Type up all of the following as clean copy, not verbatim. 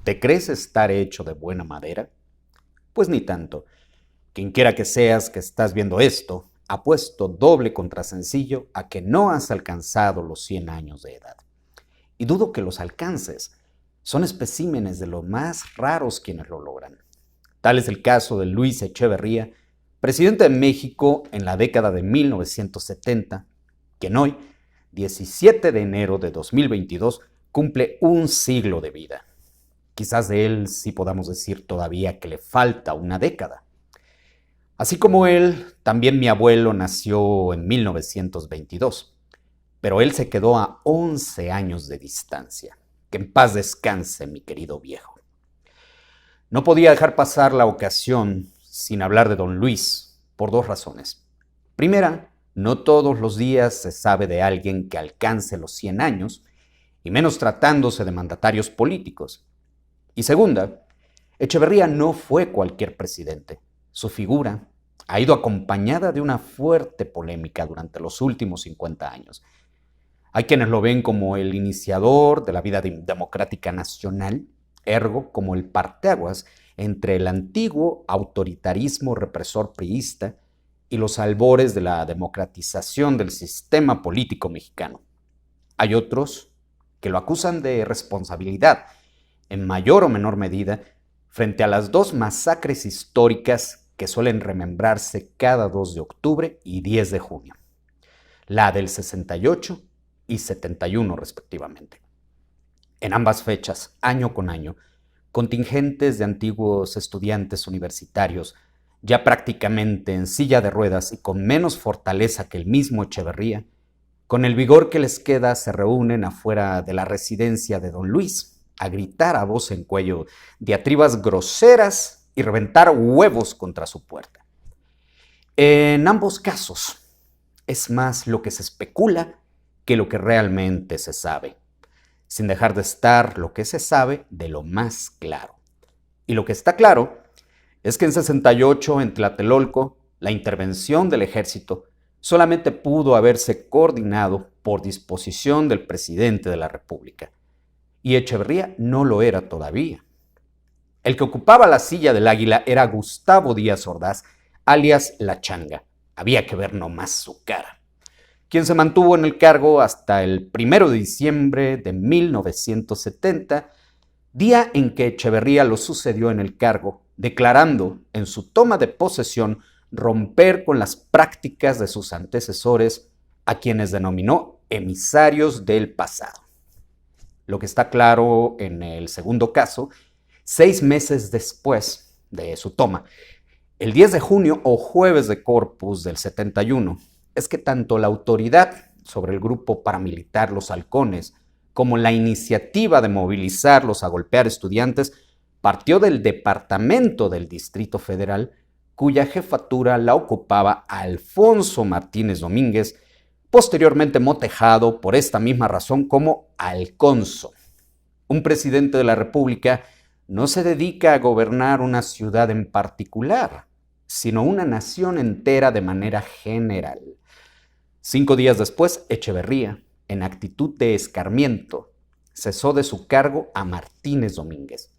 ¿Te crees estar hecho de buena madera? Pues ni tanto. Quienquiera que seas que estás viendo esto, apuesto doble contra sencillo a que no has alcanzado los 100 años de edad. Y dudo que los alcances. Son especímenes de los más raros quienes lo logran. Tal es el caso de Luis Echeverría, presidente de México en la década de 1970, quien hoy, 17 de enero de 2022, cumple un siglo de vida. Quizás de él sí podamos decir todavía que le falta una década. Así como él, también mi abuelo nació en 1922, pero él se quedó a 11 años de distancia. Que en paz descanse, mi querido viejo. No podía dejar pasar la ocasión sin hablar de don Luis, por dos razones. Primera, no todos los días se sabe de alguien que alcance los 100 años, y menos tratándose de mandatarios políticos. Y segunda, Echeverría no fue cualquier presidente. Su figura ha ido acompañada de una fuerte polémica durante los últimos 50 años. Hay quienes lo ven como el iniciador de la vida democrática nacional, ergo como el parteaguas entre el antiguo autoritarismo represor priista y los albores de la democratización del sistema político mexicano. Hay otros que lo acusan de responsabilidad, en mayor o menor medida, frente a las dos masacres históricas que suelen remembrarse cada 2 de octubre y 10 de junio, la del 68 y 71 respectivamente. En ambas fechas, año con año, contingentes de antiguos estudiantes universitarios, ya prácticamente en silla de ruedas y con menos fortaleza que el mismo Echeverría, con el vigor que les queda se reúnen afuera de la residencia de don Luis a gritar a voz en cuello diatribas groseras y reventar huevos contra su puerta. En ambos casos, es más lo que se especula que lo que realmente se sabe, sin dejar de estar lo que se sabe de lo más claro. Y lo que está claro es que en 68, en Tlatelolco, la intervención del ejército solamente pudo haberse coordinado por disposición del presidente de la República. Y Echeverría no lo era todavía. El que ocupaba la silla del águila era Gustavo Díaz Ordaz, alias La Changa. Había que ver nomás su cara. Quien se mantuvo en el cargo hasta el 1 de diciembre de 1970, día en que Echeverría lo sucedió en el cargo, declarando en su toma de posesión romper con las prácticas de sus antecesores, a quienes denominó emisarios del pasado. Lo que está claro en el segundo caso, 6 meses después de su toma, el 10 de junio o jueves de Corpus del 71, es que tanto la autoridad sobre el grupo paramilitar Los Halcones como la iniciativa de movilizarlos a golpear estudiantes partió del departamento del Distrito Federal, cuya jefatura la ocupaba Alfonso Martínez Domínguez, posteriormente motejado por esta misma razón como Alconso. Un presidente de la República no se dedica a gobernar una ciudad en particular, sino una nación entera de manera general. 5 días después, Echeverría, en actitud de escarmiento, cesó de su cargo a Martínez Domínguez.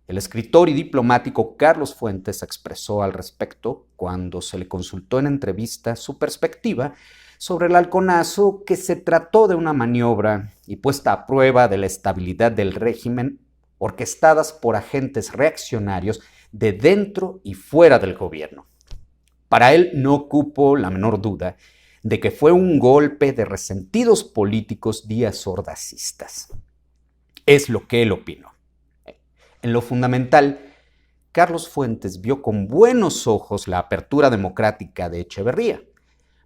El escritor y diplomático Carlos Fuentes expresó al respecto, cuando se le consultó en entrevista su perspectiva sobre el halconazo, que se trató de una maniobra y puesta a prueba de la estabilidad del régimen, orquestadas por agentes reaccionarios de dentro y fuera del gobierno. Para él no cupo la menor duda de que fue un golpe de resentidos políticos díaz-ordacistas. Es lo que él opinó. En lo fundamental, Carlos Fuentes vio con buenos ojos la apertura democrática de Echeverría,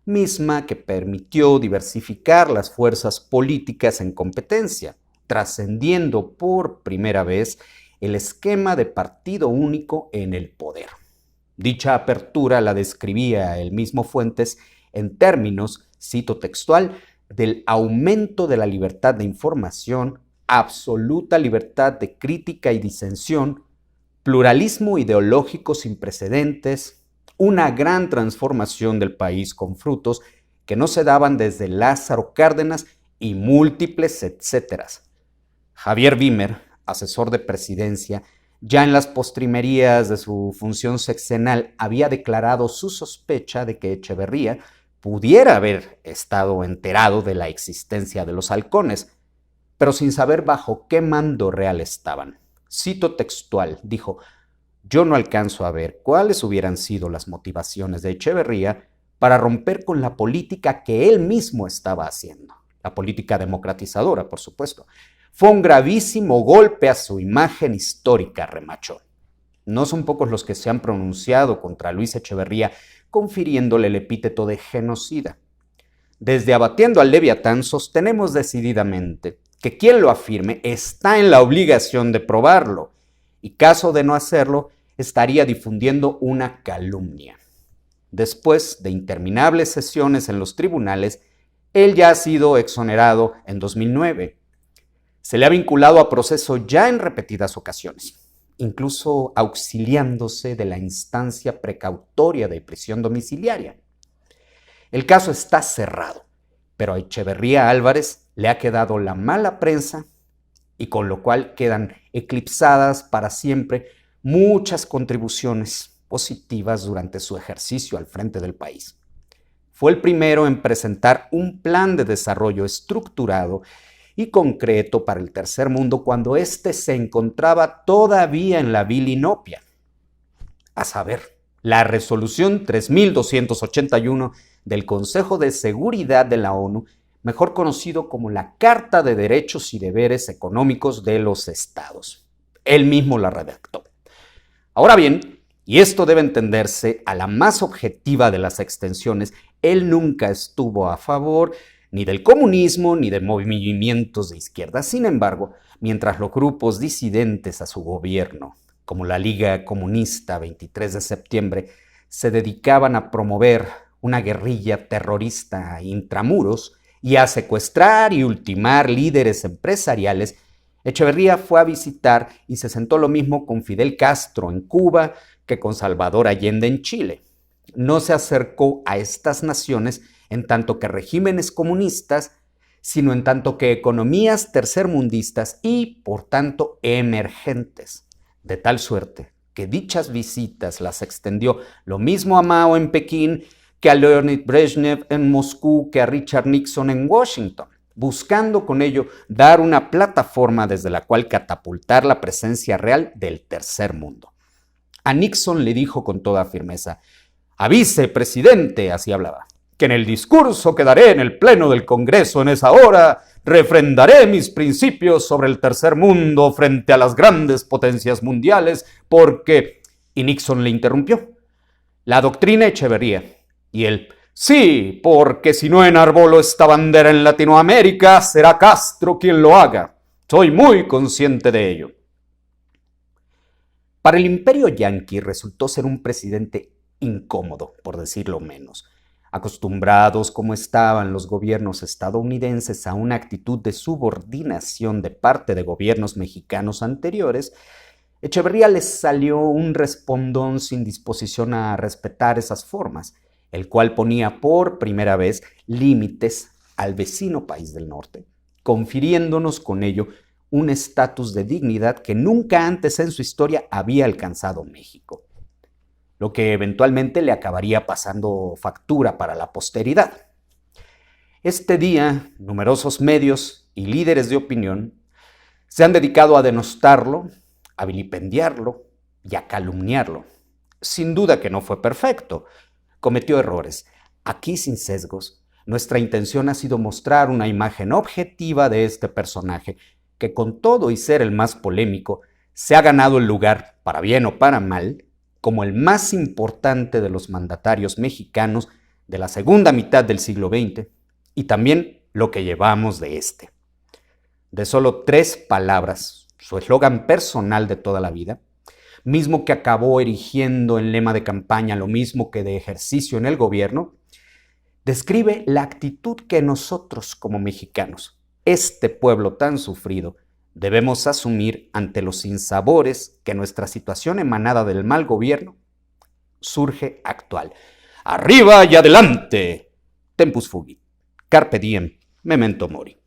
misma que permitió diversificar las fuerzas políticas en competencia, trascendiendo por primera vez el esquema de partido único en el poder. Dicha apertura la describía el mismo Fuentes en términos, cito textual, del aumento de la libertad de información, absoluta libertad de crítica y disensión, pluralismo ideológico sin precedentes, una gran transformación del país con frutos que no se daban desde Lázaro Cárdenas y múltiples etcéteras. Javier Wimmer, asesor de presidencia, ya en las postrimerías de su función sexenal había declarado su sospecha de que Echeverría pudiera haber estado enterado de la existencia de los halcones, pero sin saber bajo qué mando real estaban. Cito textual, dijo: yo no alcanzo a ver cuáles hubieran sido las motivaciones de Echeverría para romper con la política que él mismo estaba haciendo. La política democratizadora, por supuesto. Fue un gravísimo golpe a su imagen histórica, remachó. No son pocos los que se han pronunciado contra Luis Echeverría, confiriéndole el epíteto de genocida. Desde Abatiendo al Leviatán sostenemos decididamente que quien lo afirme está en la obligación de probarlo, y caso de no hacerlo, estaría difundiendo una calumnia. Después de interminables sesiones en los tribunales, él ya ha sido exonerado en 2009. Se le ha vinculado a proceso ya en repetidas ocasiones, incluso auxiliándose de la instancia precautoria de prisión domiciliaria. El caso está cerrado, pero a Echeverría Álvarez le ha quedado la mala prensa y con lo cual quedan eclipsadas para siempre muchas contribuciones positivas durante su ejercicio al frente del país. Fue el primero en presentar un plan de desarrollo estructurado y concreto para el tercer mundo cuando éste se encontraba todavía en la vil inopia. A saber, la resolución 3281 del Consejo de Seguridad de la ONU, mejor conocido como la Carta de Derechos y Deberes Económicos de los Estados. Él mismo la redactó. Ahora bien, y esto debe entenderse a la más objetiva de las extensiones, él nunca estuvo a favor ni del comunismo ni de movimientos de izquierda. Sin embargo, mientras los grupos disidentes a su gobierno, como la Liga Comunista 23 de septiembre, se dedicaban a promover una guerrilla terrorista intramuros y a secuestrar y ultimar líderes empresariales, Echeverría fue a visitar y se sentó lo mismo con Fidel Castro en Cuba que con Salvador Allende en Chile. No se acercó a estas naciones en tanto que regímenes comunistas, sino en tanto que economías tercermundistas y, por tanto, emergentes. De tal suerte que dichas visitas las extendió lo mismo a Mao en Pekín que a Leonid Brezhnev en Moscú, que a Richard Nixon en Washington, buscando con ello dar una plataforma desde la cual catapultar la presencia real del tercer mundo. A Nixon le dijo con toda firmeza: avise, presidente, así hablaba, que en el discurso que daré en el pleno del Congreso en esa hora refrendaré mis principios sobre el tercer mundo frente a las grandes potencias mundiales porque... Y Nixon le interrumpió: la doctrina Echeverría. Y él: sí, porque si no enarbolo esta bandera en Latinoamérica, será Castro quien lo haga. Soy muy consciente de ello. Para el imperio yanqui resultó ser un presidente incómodo, por decirlo menos. Acostumbrados como estaban los gobiernos estadounidenses a una actitud de subordinación de parte de gobiernos mexicanos anteriores, Echeverría les salió un respondón sin disposición a respetar esas formas, el cual ponía por primera vez límites al vecino país del norte, confiriéndonos con ello un estatus de dignidad que nunca antes en su historia había alcanzado México, lo que eventualmente le acabaría pasando factura para la posteridad. Este día, numerosos medios y líderes de opinión se han dedicado a denostarlo, a vilipendiarlo y a calumniarlo. Sin duda que no fue perfecto, cometió errores. Aquí, sin sesgos, nuestra intención ha sido mostrar una imagen objetiva de este personaje que, con todo y ser el más polémico, se ha ganado el lugar, para bien o para mal, como el más importante de los mandatarios mexicanos de la segunda mitad del siglo XX y también lo que llevamos de este. De solo 3 palabras, su eslogan personal de toda la vida, mismo que acabó erigiendo en lema de campaña lo mismo que de ejercicio en el gobierno, describe la actitud que nosotros como mexicanos, este pueblo tan sufrido, debemos asumir ante los sinsabores que nuestra situación emanada del mal gobierno surge actual. ¡Arriba y adelante! Tempus fugit. Carpe diem. Memento mori.